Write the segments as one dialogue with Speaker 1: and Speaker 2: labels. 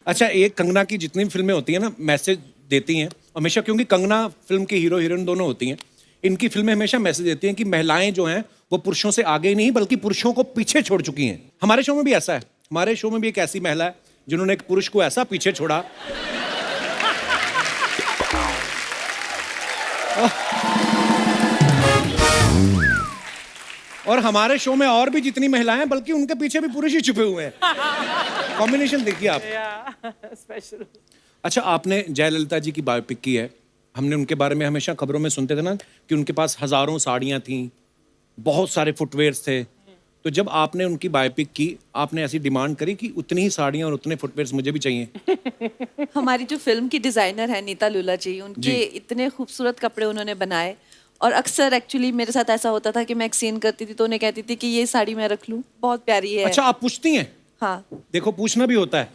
Speaker 1: अच्छा, एक कंगना की जितनी भी फिल्में होती हैं ना, मैसेज देती हैं हमेशा, क्योंकि कंगना फिल्म की हीरो हीरोइन दोनों होती हैं। इनकी फिल्में हमेशा मैसेज देती हैं कि महिलाएं जो हैं वो पुरुषों से आगे ही नहीं बल्कि पुरुषों को पीछे छोड़ चुकी हैं। हमारे शो में भी ऐसा है। हमारे शो में भी एक ऐसी महिला है जिन्होंने एक पुरुष को ऐसा पीछे छोड़ा। और हमारे शो में और भी जितनी महिलाएं बल्कि उनके पीछे भी पुरुष ही छुपे हुए हैं। कॉम्बिनेशन देखिए आप।
Speaker 2: स्पेशल।
Speaker 1: अच्छा, आपने जयललिता जी की बायोपिक की है। हमने उनके बारे में हमेशा खबरों में सुनते थे ना कि उनके पास हजारों साड़ियां थीं, बहुत सारे फुटवेयर्स थे। तो जब आपने उनकी बायोपिक की, आपने ऐसी डिमांड करी कि उतनी ही साड़ियां और उतने फुटवेयर्स मुझे भी चाहिए?
Speaker 3: हमारी जो फिल्म की डिजाइनर है नीता लुला जी, उनके इतने खूबसूरत कपड़े उन्होंने बनाए। और अक्सर एक्चुअली मेरे साथ ऐसा होता था कि मैं एक सीन करती थी तो उन्हें कहती थी कि ये साड़ी मैं रख लूं, बहुत प्यारी है।
Speaker 1: अच्छा, आप पूछती हैं?
Speaker 3: हाँ।
Speaker 1: देखो, पूछना भी होता है।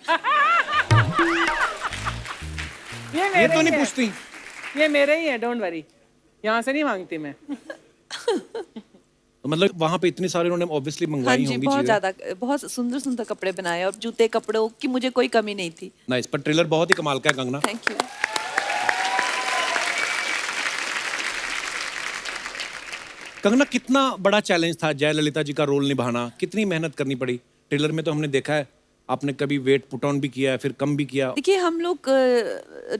Speaker 1: ये तो नहीं पूछती।
Speaker 2: ये मेरे ही है, डोंट वरी। यहाँ से नहीं मांगती मैं।
Speaker 1: तो मतलब वहां पे इतनी सारी उन्होंने ऑब्वियसली
Speaker 3: हाँ
Speaker 1: मंगवाई
Speaker 3: जी,
Speaker 1: होंगी
Speaker 3: बहुत
Speaker 1: चीजें।
Speaker 3: ज्यादा, बहुत सुंदर सुंदर कपड़े बनाए और जूते कपड़ों की मुझे कोई कमी नहीं थी।
Speaker 1: नाइस, पर ट्रेलर बहुत ही कमाल का है कंगना।
Speaker 3: Thank you.
Speaker 1: कंगना, कितना बड़ा चैलेंज था जयललिता जी का रोल निभाना? कितनी मेहनत करनी पड़ी? ट्रेलर में तो हमने देखा है आपने कभी वेट पुट ऑन भी किया है, फिर कम भी किया।
Speaker 3: देखिए, हम लोग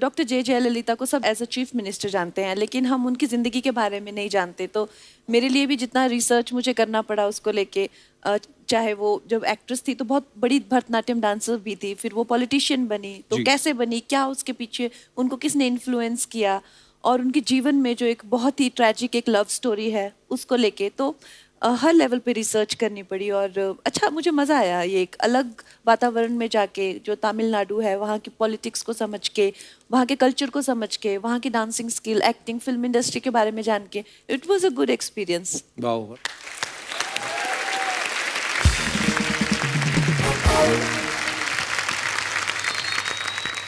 Speaker 3: डॉक्टर जयललिता को सब एज अ चीफ मिनिस्टर जानते हैं, लेकिन हम उनकी ज़िंदगी के बारे में नहीं जानते। तो मेरे लिए भी जितना रिसर्च मुझे करना पड़ा उसको लेके, चाहे वो जब एक्ट्रेस थी तो बहुत बड़ी भरतनाट्यम डांसर भी थी, फिर वो पॉलिटिशियन बनी तो कैसे बनी, क्या उसके पीछे उनको किसने इन्फ्लुएंस किया, और उनके जीवन में जो एक बहुत ही ट्रैजिक एक लव स्टोरी है उसको लेके, तो हर लेवल पे रिसर्च करनी पड़ी। और अच्छा, मुझे मज़ा आया ये एक अलग वातावरण में जाके, जो तमिलनाडु है वहाँ की पॉलिटिक्स को समझ के, वहाँ के कल्चर को समझ के, वहाँ की dancing skill, acting, film industry के बारे में जान के, it was a good experience.
Speaker 1: वाह।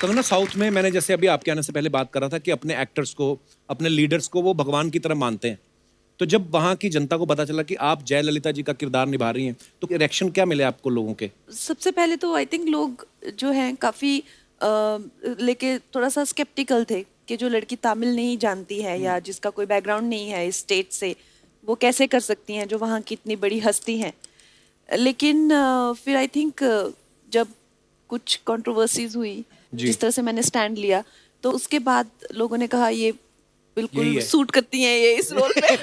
Speaker 1: कंगना, साउथ में मैंने जैसे अभी आपके आने से पहले बात कर रहा था कि अपने एक्टर्स को, अपने लीडर्स को वो भगवान की तरह मानते हैं। तो जब वहाँ की जनता को पता चला कि आप जयललिता जी का किरदार निभा रही हैं, तो रिएक्शन क्या मिले आपको लोगों के?
Speaker 3: सबसे पहले तो आई थिंक लोग जो हैं काफ़ी लेके थोड़ा सा स्केप्टिकल थे कि जो लड़की तमिल नहीं जानती है या जिसका कोई बैकग्राउंड नहीं है इस स्टेट से, वो कैसे कर सकती हैं जो वहाँ की इतनी बड़ी हस्ती हैं। लेकिन फिर आई थिंक जब कुछ कंट्रोवर्सीज हुई, जिस तरह से मैंने स्टैंड लिया, तो उसके बाद लोगों ने कहा ये बिल्कुल सूट करती हैं ये इस रोल पे।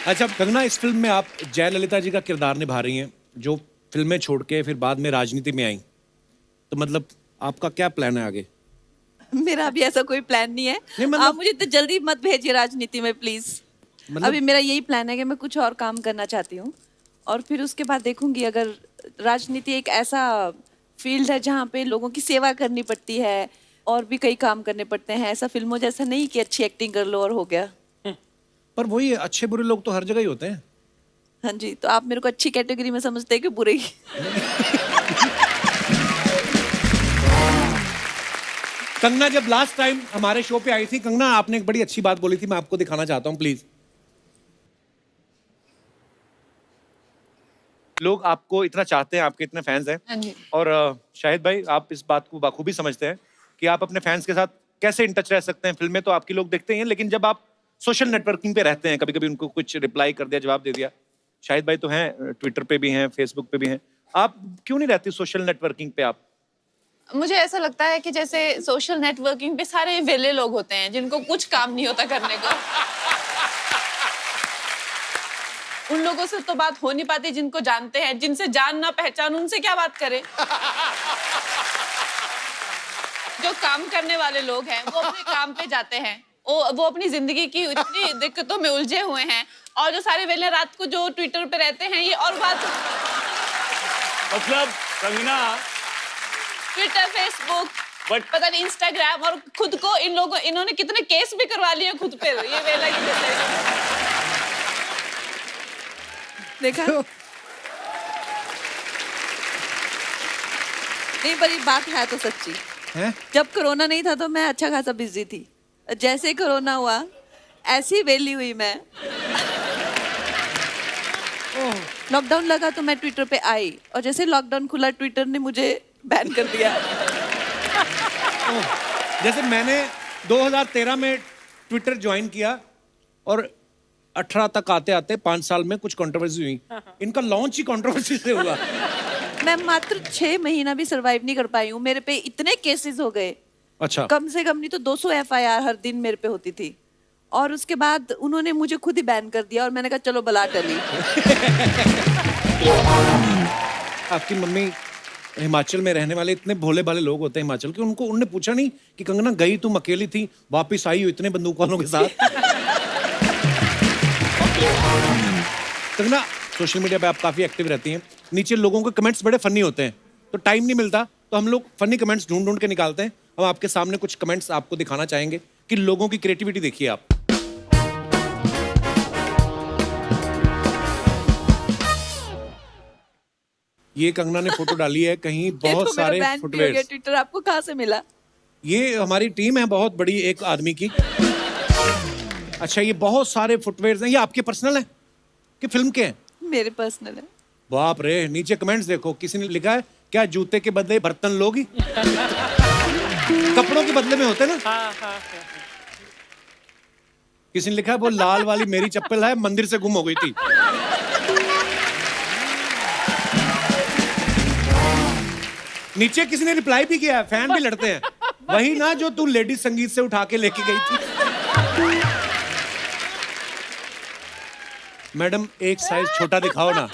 Speaker 1: अच्छा कंगना, इस फिल्म में आप जयललिता जी का किरदार निभा रही हैं, जो फिल्में छोड़ के फिर बाद में राजनीति में आई। तो मतलब आपका क्या प्लान है आगे?
Speaker 3: मेरा अभी ऐसा कोई प्लान नहीं है। आप मुझे तो जल्दी मत भेजिए राजनीति में प्लीज। अभी मेरा यही प्लान है कि मैं कुछ और काम करना चाहती हूँ, और फिर उसके बाद देखूंगी। अगर राजनीति एक ऐसा फील्ड है जहाँ पे लोगों की सेवा करनी पड़ती है और भी कई काम करने पड़ते हैं, ऐसा फिल्मों जैसा नहीं कि अच्छी एक्टिंग कर लो और हो गया।
Speaker 1: पर वही अच्छे बुरे लोग तो हर जगह ही होते हैं।
Speaker 3: हाँ जी, तो आप मेरे को अच्छी कैटेगरी में समझते हैं कि बुरे ही?
Speaker 1: कंगना, जब लास्ट टाइम हमारे शो पे आई थी, कंगना आपने एक बड़ी अच्छी बात बोली थी, मैं आपको दिखाना चाहता हूँ प्लीज। लोग आपको इतना चाहते हैं, आपके इतने फैंस हैं, और शाहिद भाई आप इस बात को बखूबी समझते हैं कि आप अपने फैंस के साथ कैसे इन टच रह सकते हैं। फिल्में तो आपकी लोग देखते हैं, लेकिन जब आप सोशल नेटवर्किंग पे रहते हैं, कभी कभी उनको कुछ रिप्लाई कर दिया, जवाब दे दिया। शाहिद भाई तो हैं, ट्विटर पे भी हैं, फेसबुक पे भी हैं, आप क्यों नहीं रहती सोशल नेटवर्किंग पे? आप,
Speaker 4: मुझे ऐसा लगता है कि जैसे सोशल नेटवर्किंग पे सारे वेले लोग होते हैं जिनको कुछ काम नहीं होता करने को। उन लोगों से तो बात हो नहीं पाती जिनको जानते हैं, जिनसे जान ना पहचान उनसे क्या बात करें। जो काम करने वाले लोग हैं वो अपने काम पे जाते हैं, वो अपनी जिंदगी की इतनी दिक्कतों में उलझे हुए हैं, और जो सारे वेले रात को जो ट्विटर पे रहते हैं ये और बात।
Speaker 5: मतलब कंगना,
Speaker 4: ट्विटर, फेसबुक, पता नहीं इंस्टाग्राम, और खुद को इन्होंने कितने केस भी करवा लिए खुद पे ये वेला की वजह से।
Speaker 3: देखा नहीं, पर ये बात है तो सच्ची
Speaker 1: है?
Speaker 3: जब कोरोना नहीं था तो मैं अच्छा खासा बिजी थी, जैसे कोरोना हुआ ऐसी वेली हुई मैं। लॉकडाउन लगा तो मैं ट्विटर पे आई और जैसे लॉकडाउन खुला ट्विटर ने मुझे बैन कर दिया।
Speaker 1: जैसे मैंने 2013 में ट्विटर ज्वाइन किया और 18 तक आते आते 5 साल में कुछ कंट्रोवर्सी हुई। इनका लॉन्च ही कंट्रोवर्सी से हुआ।
Speaker 3: मैं मात्र 6 महीना भी सरवाइव नहीं कर पाई हूँ। मेरे पे इतने केसेस हो गए,
Speaker 1: अच्छा,
Speaker 3: कम से कम नहीं तो 200 FIR हर दिन मेरे पे होती थी। और उसके बाद उन्होंने मुझे खुद ही बैन कर दिया और मैंने कहा चलो बला टली।
Speaker 1: आपकी मम्मी हिमाचल में रहने वाले इतने भोले भाले लोग होते हैं हिमाचल के, उनने पूछा नहीं कि कंगना गई तुम अकेली थी, वापस आई हो इतने बंदूक वालों के साथ? कंगना, सोशल मीडिया पे आप काफी एक्टिव रहती हैं, नीचे लोगों के कमेंट्स बड़े फनी होते हैं, तो टाइम नहीं मिलता तो हम लोग फनी कमेंट्स ढूंढ ढूंढ के निकालते हैं। हम आपके सामने कुछ कमेंट्स आपको दिखाना चाहेंगे कि लोगों की क्रिएटिविटी देखिए आप। ये कंगना ने फोटो डाली है कहीं बहुत सारे फुटवेयर।
Speaker 3: ट्विटर आपको कहाँ से मिला?
Speaker 1: ये हमारी टीम है बहुत बड़ी एक आदमी की। अच्छा, ये बहुत सारे फुटवेयर हैं, ये आपके पर्सनल हैं कि फिल्म के हैं?
Speaker 3: मेरे पर्सनल है।
Speaker 1: बाप रे, नीचे कमेंट्स देखो, किसी ने लिखा है क्या जूते के बदले बर्तन लोगी? कपड़ों के बदले में होते ना। किसी ने लिखा है वो लाल वाली मेरी चप्पल है, मंदिर से गुम हो गई थी। नीचे किसी ने रिप्लाई भी किया है, फैन भी लड़ते हैं, वही ना जो तू लेडीज संगीत से उठा के लेके गई थी। मैडम एक साइज छोटा दिखाओ ना।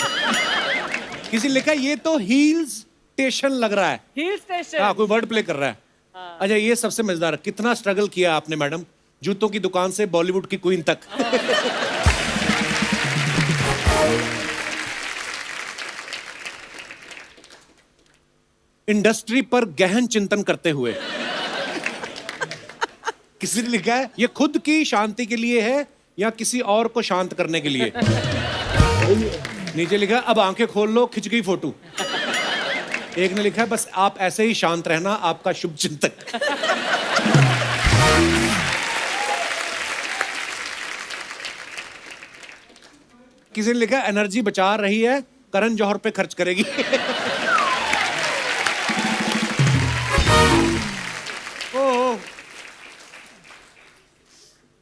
Speaker 1: किसी ने लिखा ये तो हील स्टेशन लग रहा है।
Speaker 2: Hill station.
Speaker 1: हाँ, कोई वर्ड प्ले कर रहा है। अच्छा, ये सबसे मजेदार, कितना स्ट्रगल किया आपने मैडम, जूतों की दुकान से बॉलीवुड की क्वीन तक। इंडस्ट्री पर गहन चिंतन करते हुए। किसी ने लिखा है ये खुद की शांति के लिए है या किसी और को शांत करने के लिए। नीचे लिखा है अब आंखें खोल लो, खिंच गई फोटो। एक ने लिखा है बस आप ऐसे ही शांत रहना, आपका शुभ चिंतक। किसी ने लिखा है एनर्जी बचा रही है, करण जौहर पे खर्च करेगी।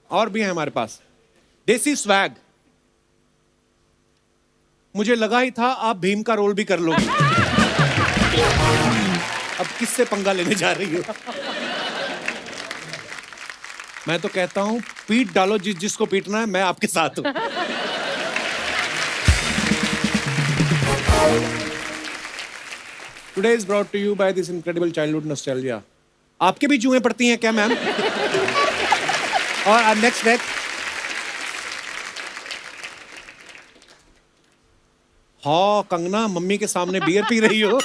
Speaker 1: और भी है हमारे पास देसी स्वैग। मुझे लगा ही था आप भीम का रोल भी कर लोगी। अब किससे पंगा लेने जा रही हो? मैं तो कहता हूं पीट डालो जिसको पीटना है, मैं आपके साथ हूं। Today is brought to you by this incredible childhood nostalgia. आपके भी जुएं पड़ती हैं क्या मैम? और नेक्स्ट हाँ कंगना, मम्मी के सामने बियर पी रही हो।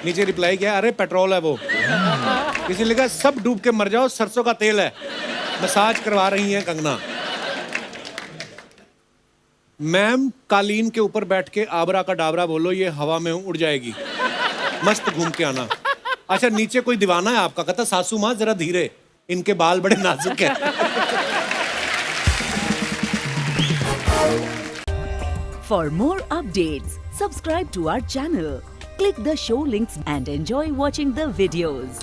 Speaker 1: नीचे रिप्लाई किया अरे पेट्रोल है वो। किसी ने लिखा सब डूब के मर जाओ, सरसों का तेल है, मसाज करवा रही हैं कंगना। मैम कालीन के ऊपर बैठ के आबरा का डाबरा बोलो, ये हवा में उड़ जाएगी, मस्त घूम के आना। अच्छा, नीचे कोई दीवाना है आपका, कहता सासू माँ जरा धीरे, इनके बाल बड़े नाजुक हैं।
Speaker 6: For more updates, subscribe to our channel, click the show links and enjoy watching the videos.